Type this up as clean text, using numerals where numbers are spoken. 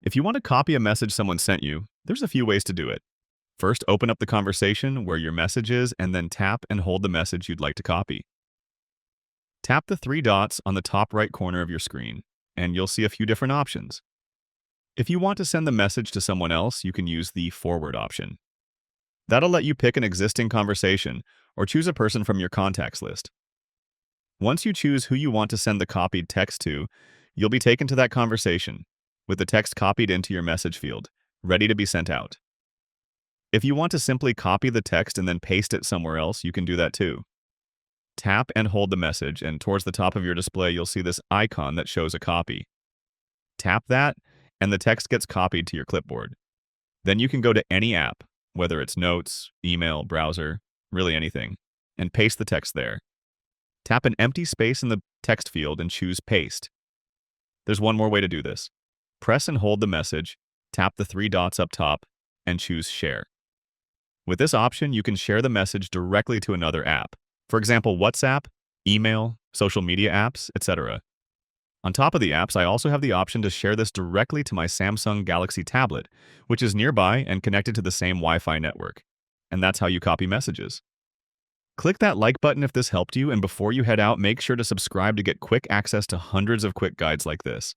If you want to copy a message someone sent you, there's a few ways to do it. First, open up the conversation where your message is and then tap and hold the message you'd like to copy. Tap the three dots on the top right corner of your screen, and you'll see a few different options. If you want to send the message to someone else, you can use the forward option. That'll let you pick an existing conversation or choose a person from your contacts list. Once you choose who you want to send the copied text to, you'll be taken to that conversation, with the text copied into your message field, ready to be sent out. If you want to simply copy the text and then paste it somewhere else, you can do that too. Tap and hold the message, and towards the top of your display, you'll see this icon that shows a copy. Tap that, and the text gets copied to your clipboard. Then you can go to any app, whether it's Notes, email, browser, really anything, and paste the text there. Tap an empty space in the text field and choose Paste. There's one more way to do this. Press and hold the message, tap the three dots up top, and choose Share. With this option, you can share the message directly to another app. For example, WhatsApp, email, social media apps, etc. On top of the apps, I also have the option to share this directly to my Samsung Galaxy tablet, which is nearby and connected to the same Wi-Fi network. And that's how you copy messages. Click that like button if this helped you, and before you head out, make sure to subscribe to get quick access to hundreds of quick guides like this.